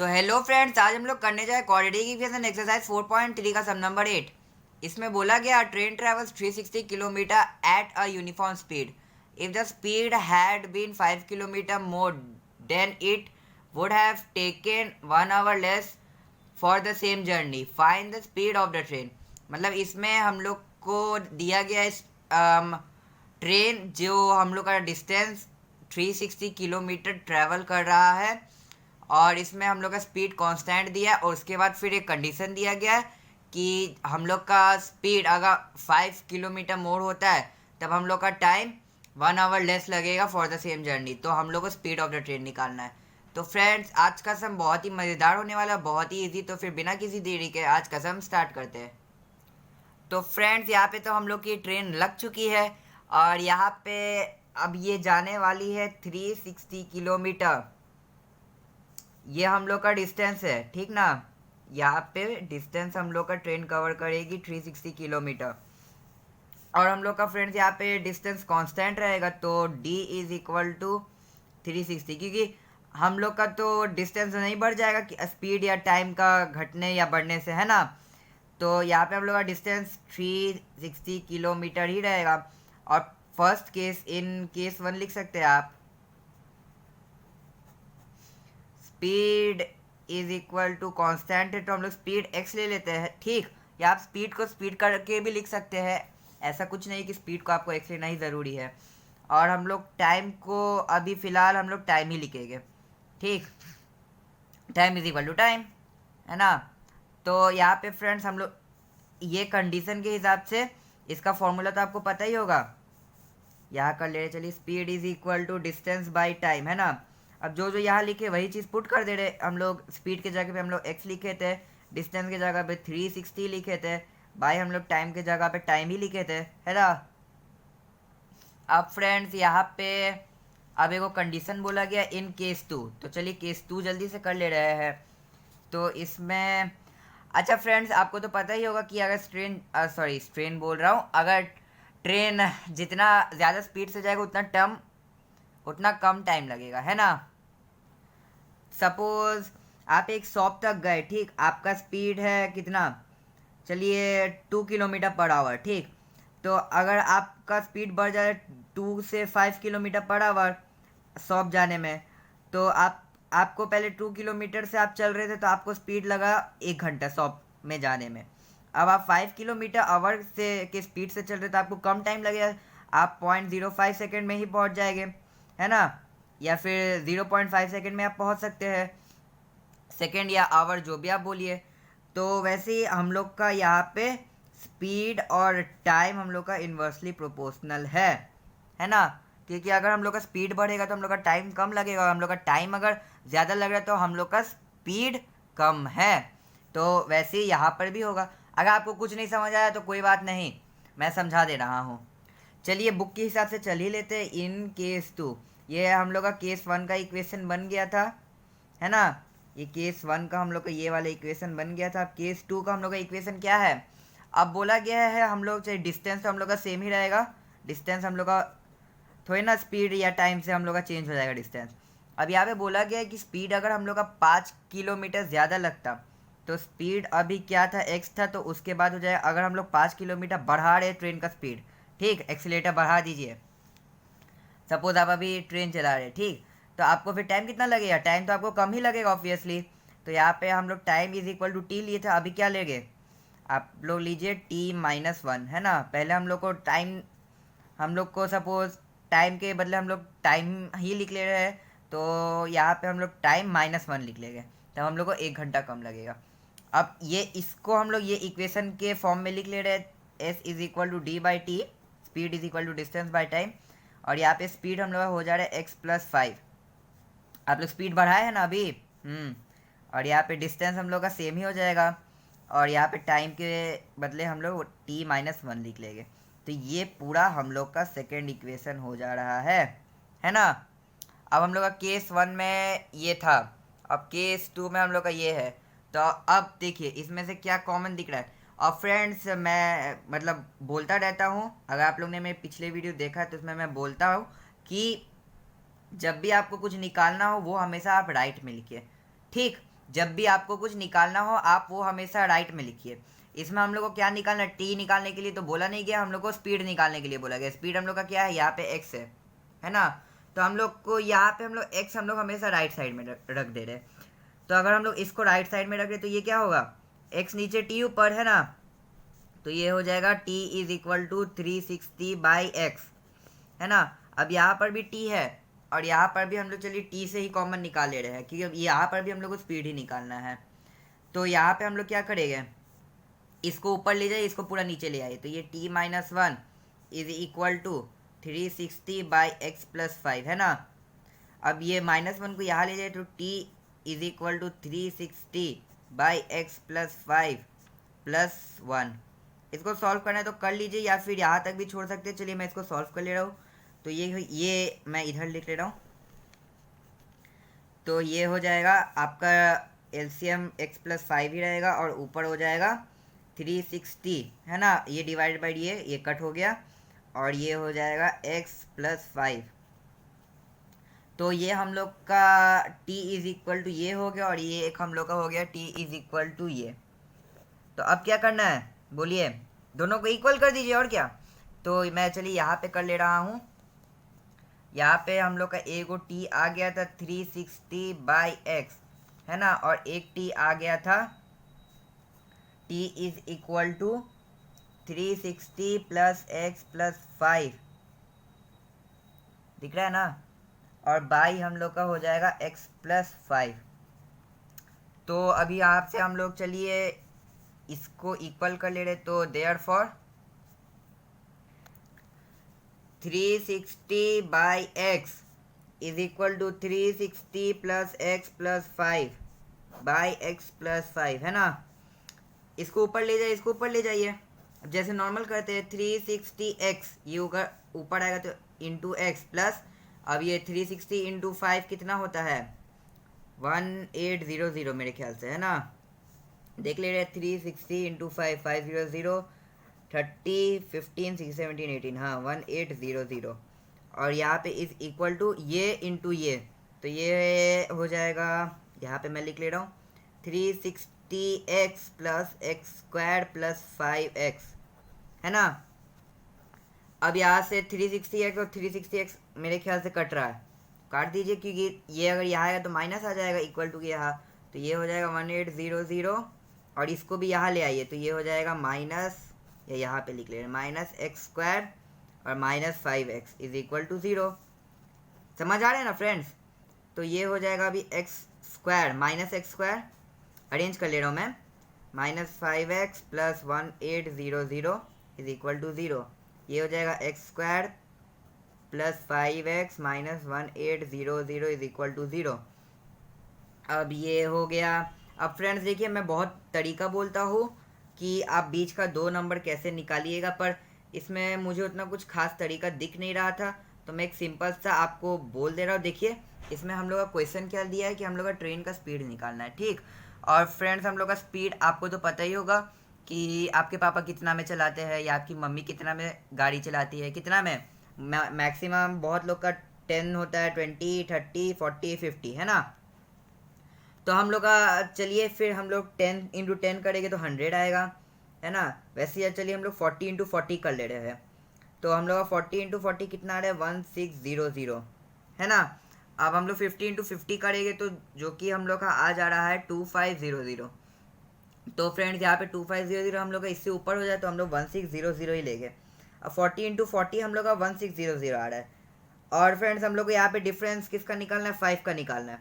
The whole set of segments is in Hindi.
तो हेलो फ्रेंड्स, आज हम लोग करने जाए क्वाड्रेटिक इक्वेशन एक्सरसाइज 4.3 का सम नंबर 8। इसमें बोला गया train travels 360 kilometre at a uniform speed. If the speed had been 5 kilometre more than it would have taken 1 hour less for the same journey. Find the speed of the train. मतलब इसमें हम लोग को दिया गया इस ट्रेन जो हम लोग का डिस्टेंस 360 किलोमीटर ट्रैवल कर रहा है और इसमें हम लोग का स्पीड कांस्टेंट दिया है और उसके बाद फिर एक कंडीशन दिया गया है कि हम लोग का स्पीड अगर 5 किलोमीटर मोर होता है तब हम लोग का टाइम 1 आवर लेस लगेगा फॉर द सेम जर्नी। तो हम लोग को स्पीड ऑफ द ट्रेन निकालना है। तो फ्रेंड्स, आज का सम बहुत ही मज़ेदार होने वाला है, बहुत ही इजी। तो फिर बिना किसी देरी के आज का सम स्टार्ट करते हैं। तो फ्रेंड्स, यहाँ पे तो हम लोग की ट्रेन लग चुकी है और यहाँ पे अब ये जाने वाली है 360 किलोमीटर। ये हम लोग का डिस्टेंस है, ठीक ना। यहाँ पे डिस्टेंस हम लोग का ट्रेन कवर करेगी 360 किलोमीटर और हम लोग का फ्रेंड्स यहाँ पे डिस्टेंस कांस्टेंट रहेगा। तो d इज इक्वल टू 360, क्योंकि हम लोग का तो डिस्टेंस नहीं बढ़ जाएगा कि स्पीड या टाइम का घटने या बढ़ने से, है ना। तो यहाँ पे हम लोग का डिस्टेंस 360 किलोमीटर ही रहेगा। और फर्स्ट केस, इन केस 1 लिख सकते हैं आप, speed is equal to constant है तो हम लोग स्पीड x ले लेते हैं, ठीक। या आप स्पीड को स्पीड करके भी लिख सकते हैं, ऐसा कुछ नहीं कि स्पीड को आपको x लेना ही ज़रूरी है। और हम लोग टाइम को अभी फ़िलहाल हम लोग टाइम ही लिखेंगे, ठीक। Time is equal to time, है ना। तो यहाँ पे फ्रेंड्स हम लोग ये कंडीशन के हिसाब से, इसका फॉर्मूला तो आपको पता ही होगा, यहाँ कर ले। चलिए, speed is equal to distance by time, है ना। अब जो जो यहाँ लिखे वही चीज़ पुट कर दे रहे हम लोग। स्पीड के जगह पे हम लोग x लिखे थे, डिस्टेंस के जगह पे 360 लिखे थे, बाई हम लोग टाइम के जगह पे टाइम ही लिखे थे, है ना। अब फ्रेंड्स यहाँ पे अब एक कंडीशन बोला गया इन केस 2। तो चलिए केस 2 जल्दी से कर ले रहे हैं। तो इसमें अच्छा फ्रेंड्स, आपको तो पता ही होगा कि अगर ट्रेन बोल रहा हूँ, अगर ट्रेन जितना ज़्यादा स्पीड से जाएगा उतना कम टाइम लगेगा, है ना। सपोज आप एक शॉप तक गए, ठीक। आपका स्पीड है कितना, चलिए 2 किलोमीटर पर आवर, ठीक। तो अगर आपका स्पीड बढ़ जाए 2 से 5 किलोमीटर पर आवर शॉप जाने में, तो आपको पहले 2 किलोमीटर से आप चल रहे थे तो आपको स्पीड लगा 1 घंटा शॉप में जाने में। अब आप 5 किलोमीटर आवर से के स्पीड से चल रहे तो आपको कम टाइम लगेगा, आप 0.05 सेकेंड में ही पहुंच जाएंगे, है ना। या फिर 0.5 सेकेंड में आप पहुंच सकते हैं, सेकेंड या आवर जो भी आप बोलिए। तो वैसे ही हम लोग का यहाँ पे स्पीड और टाइम हम लोग का इन्वर्सली प्रोपोर्शनल है ना। क्योंकि अगर हम लोग का स्पीड बढ़ेगा तो हम लोग का टाइम कम लगेगा, और हम लोग का टाइम अगर ज़्यादा लग रहा है तो हम लोग का स्पीड कम है। तो वैसे ही यहाँ पर भी होगा। अगर आपको कुछ नहीं समझ आया तो कोई बात नहीं, मैं समझा दे रहा हूँ। चलिए बुक के हिसाब से चल ही लेते हैं। इन केस 2, ये हम लोग का केस 1 का इक्वेशन बन गया था, है ना। ये केस 1 का हम लोग का ये वाला इक्वेशन बन गया था। अब केस 2 का हम लोग का इक्वेशन क्या है। अब बोला गया है हम लोग, चाहे डिस्टेंस तो हम लोग का सेम ही रहेगा। डिस्टेंस हम लोग का थोड़ी ना स्पीड या टाइम से हम लोग का चेंज हो जाएगा डिस्टेंस। अब यहाँ पे बोला गया है कि स्पीड अगर हम लोग का 5 किलोमीटर ज़्यादा लगता तो स्पीड अभी क्या था, x था, तो उसके बाद हो जाएगा अगर हम लोग 5 किलोमीटर बढ़ा रहे ट्रेन का स्पीड, ठीक। एक्सीलेटर बढ़ा दीजिए। सपोज आप अभी ट्रेन चला रहे हैं, ठीक। तो आपको फिर टाइम कितना लगेगा, टाइम तो आपको कम ही लगेगा ऑब्वियसली। तो यहाँ पे हम लोग time is equal to T लिए थे, अभी क्या लेंगे आप लोग, लीजिए t-1, है ना। पहले हम लोग को टाइम, हम लोग को सपोज टाइम के बदले हम लोग टाइम ही लिख ले रहे हैं, तो यहाँ पे हम लोग टाइम -1 लिख लेंगे, तब हम लोग को 1 घंटा कम लगेगा। अब ये इसको हम लोग ये इक्वेशन के फॉर्म में लिख ले रहे हैं, s is equal to D by T, speed is equal to distance by time. और यहाँ पे स्पीड हम लोग का हो जा रहा है x+5। आप लोग स्पीड बढ़ाए हैं ना अभी, और यहाँ पे डिस्टेंस हम लोग का सेम ही हो जाएगा, और यहाँ पे टाइम के बदले हम लोग t-1 लिख लेंगे। तो ये पूरा हम लोग का सेकेंड इक्वेशन हो जा रहा है ना। अब हम लोग का केस 1 में ये था, अब केस 2 में हम लोग का ये है। तो अब देखिए इसमें से क्या कॉमन दिख रहा है। और फ्रेंड्स, मैं मतलब बोलता रहता हूँ, अगर आप लोग ने मेरे पिछले वीडियो देखा है तो उसमें मैं बोलता हूँ कि जब भी आपको कुछ निकालना हो वो हमेशा आप राइट में लिखिए, ठीक। जब भी आपको कुछ निकालना हो आप वो हमेशा राइट में लिखिए। इसमें हम लोग को क्या निकालना है, टी निकालने के लिए तो बोला नहीं गया, हम लोग को स्पीड निकालने के लिए बोला गया। स्पीड हम लोग का क्या है, यहाँ पे एक्स है ना। तो हम लोग को यहाँ पे हम लोग एक्स हम लोग हमेशा राइट साइड में रख दे रहे। तो अगर हम लोग इसको राइट साइड में रख रहे तो ये क्या होगा, एक्स नीचे टी ऊपर, है ना। तो ये हो जाएगा t is equal to 360/x, है ना। अब यहाँ पर भी t है और यहाँ पर भी हम लोग चलिए t से ही कॉमन निकाल ले रहे हैं, क्योंकि अब यहाँ पर भी हम लोग को स्पीड ही निकालना है। तो यहाँ पे हम लोग क्या करेंगे, इसको ऊपर ले जाइए, इसको पूरा नीचे ले आइए। तो ये t-1 is equal to 360/x+5, है ना। अब ये -1 को यहाँ ले जाए तो t is equal to 360/x+5+1। इसको सॉल्व करना है तो कर लीजिए, या फिर यहाँ तक भी छोड़ सकते हैं। चलिए मैं इसको सॉल्व कर ले रहा हूँ। तो ये मैं इधर लिख ले रहा हूँ। तो ये हो जाएगा आपका एलसीएम x+5 ही रहेगा और ऊपर हो जाएगा 360, है ना। ये डिवाइड बाई ये कट हो गया और ये हो जाएगा x+5। तो ये हम लोग का t इज इक्वल टू ये हो गया और ये एक हम लोग का हो गया t इज इक्वल टू ये। तो अब क्या करना है बोलिए, दोनों को इक्वल कर दीजिए और क्या। तो मैं चलिए यहाँ पे कर ले रहा हूँ। यहाँ पे हम लोग का एक t आ गया था 360/x, है ना, और एक t आ गया था t is equal to 360 + x+5, दिख रहा है ना। और बाई हम लोग का हो जाएगा x+5। तो अभी आपसे हम लोग चलिए इसको इक्वल कर ले रहे। तो therefore 360/x is equal to 360 + x+5/x+5, है ना। इसको ऊपर ले जाइए, इसको ऊपर ले जाइए। अब जैसे नॉर्मल करते हैं 360x, ये ऊपर आएगा तो इंटू एक्स प्लस, अब ये 360 इंटू 5 कितना होता है 1800 मेरे ख्याल से, है ना। देख ले रहे 360 इंटू 5 500 30 15 16 17 18, हाँ 1800। और यहाँ पे इज इक्वल टू ये इंटू ये, तो ये हो जाएगा, यहाँ पे मैं लिख ले रहा हूँ 360x + x² + 5x, है ना। अब यहाँ से 360x और 360x मेरे ख्याल से कट रहा है, काट दीजिए, क्योंकि ये अगर यहाँ आएगा तो माइनस आ जाएगा इक्वल टू के यहाँ। तो ये हो जाएगा 1800 और इसको भी यहाँ ले आइए, तो ये हो जाएगा माइनस, या यहाँ पे लिख ले रहे -x² और -5x इज इक्वल टू 0। समझ आ रहे हैं ना फ्रेंड्स। तो ये हो जाएगा अभी x² -x² अरेंज कर ले रहा हूँ मैं, -5x + 1800 इज इक्वल टू 0। ये हो जाएगा x² + 5x - 1800 is equal to 0। अब ये हो गया। अब फ्रेंड्स देखिए, मैं बहुत तरीका बोलता हूँ कि आप बीच का 2 नंबर कैसे निकालिएगा, पर इसमें मुझे उतना कुछ खास तरीका दिख नहीं रहा था, तो मैं एक सिंपल सा आपको बोल दे रहा हूँ। देखिए इसमें हम लोग का क्वेश्चन क्या दिया है कि हम लोग का ट्रेन का स्पीड निकालना है, ठीक। और फ्रेंड्स हम लोग का स्पीड आपको तो पता ही होगा कि आपके पापा कितना में चलाते हैं या आपकी मम्मी कितना में गाड़ी चलाती है, कितना में मैक्सिमम बहुत लोग का 10 होता है, 20 30 40 50, है ना। तो हम लोग का चलिए फिर हम लोग 10 × 10 करेंगे तो 100 आएगा, है ना। वैसे चलिए हम लोग 40 × 40 कर ले रहे हैं, तो हम लोग का 40 × 40 कितना आ रहा है 1600, है ना। अब हम लोग 50 × 50 करेंगे तो जो कि हम लोग का आ जा रहा है 2500। तो फ्रेंड्स यहाँ पे 2500 हम लोग का इससे ऊपर हो जाए तो हम लोग 1600 ही लेंगे। अब 40 × 40 हम लोग का 1600 आ रहा है। और फ्रेंड्स हम लोग को यहाँ पे डिफरेंस किसका निकालना है, 5 का निकालना है।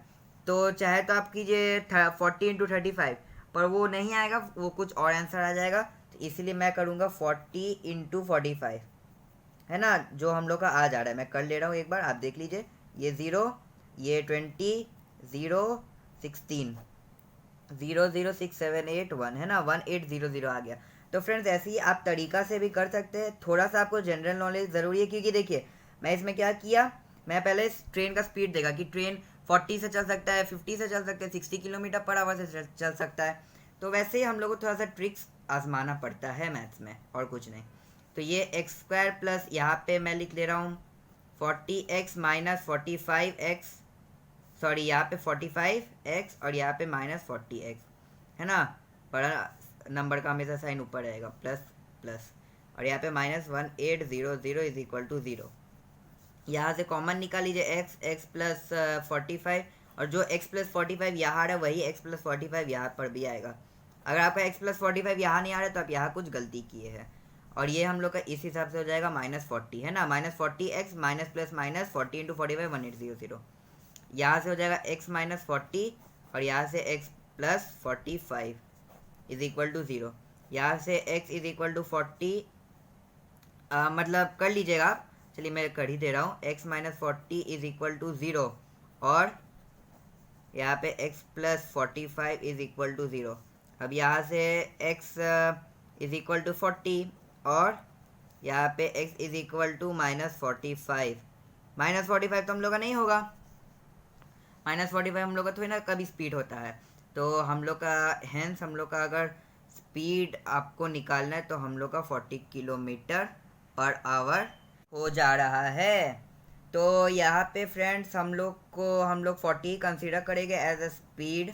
तो चाहे तो आप कीजिए 40 × 35, पर वो नहीं आएगा, वो कुछ और आंसर आ जाएगा। तो इसलिए मैं करूँगा 40 × 45, है ना, जो हम लोग का आ जा रहा है। मैं कर ले रहा हूँ एक बार, आप देख लीजिए। ये 0, ये 20, 0 16 0 0 6 7 8 1, है ना, 1800 आ गया। तो फ्रेंड्स ऐसे ही आप तरीका से भी कर सकते हैं। थोड़ा सा आपको जनरल नॉलेज ज़रूरी है, क्योंकि देखिए मैं इसमें क्या किया, मैं पहले ट्रेन का स्पीड देखा कि ट्रेन 40 से चल सकता है, 50 से चल सकता है, 60 km/h से चल सकता है। तो वैसे ही हम लोग को थोड़ा सा ट्रिक्स आजमाना पड़ता है मैथ्स में, और कुछ नहीं। तो ये x² प्लस यहाँ पे मैं लिख ले रहा हूँ 40x - 45x सॉरी यहाँ पे 45x और यहाँ पे -40x है ना, बड़ा नंबर का हमेशा साइन ऊपर रहेगा, प्लस प्लस, और यहाँ पे -1800 इज इक्वल टू 0। यहाँ से कॉमन निकाल लीजिए x प्लस 45, और जो x प्लस 45 यहाँ आ रहा है वही x प्लस 45 यहाँ पर भी आएगा। अगर आपका x प्लस 45 यहाँ नहीं आ रहा है तो आप यहाँ कुछ गलती किए हैं, और ये हम लोग का इस हिसाब से हो जाएगा -40 है ना, -40x minus plus minus 40 into 45 1800। यहाँ से हो जाएगा x माइनस 40 और यहाँ से x plus 45 is equal to 0। यहाँ से x इज इक्वल टू 40 मतलब कर लीजिएगा, चलिए मैं कर ही दे रहा हूँ। x minus 40 is equal to 0 और यहाँ पे x plus 45 is equal to 0। अब यहाँ से x इज इक्वल टू 40 और यहाँ पे x इज इक्वल टू -45। -45 तो हम लोग का नहीं होगा, -45 हम लोग का थोड़ी ना कभी स्पीड होता है, तो हम लोग का हेंस हम लोग का अगर स्पीड आपको निकालना है तो हम लोग का 40 किलोमीटर पर आवर हो जा रहा है। तो यहाँ पे फ्रेंड्स हम लोग 40 कंसीडर करेंगे एज अ स्पीड।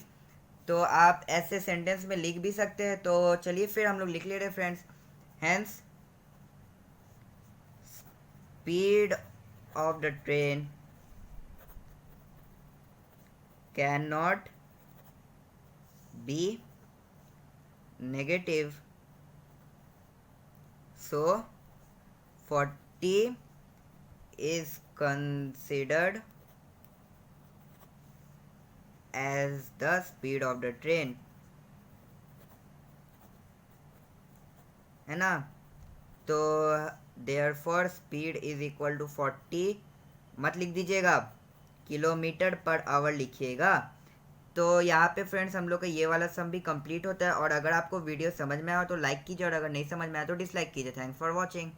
तो आप ऐसे सेंटेंस में लिख भी सकते हैं, तो चलिए फिर हम लोग लिख ले रहे friends. Hence speed of the train can not be negative, so 40 is considered as the speed of the train, है ना। तो therefore speed is equal to 40 मत लिख दीजिएगा, किलोमीटर पर आवर लिखिएगा। तो यहाँ पे फ्रेंड्स हम लोग का ये वाला सम भी कंप्लीट होता है, और अगर आपको वीडियो समझ में आया तो लाइक कीजिए, और अगर नहीं समझ में आया तो डिसलाइक कीजिए। Thanks for watching.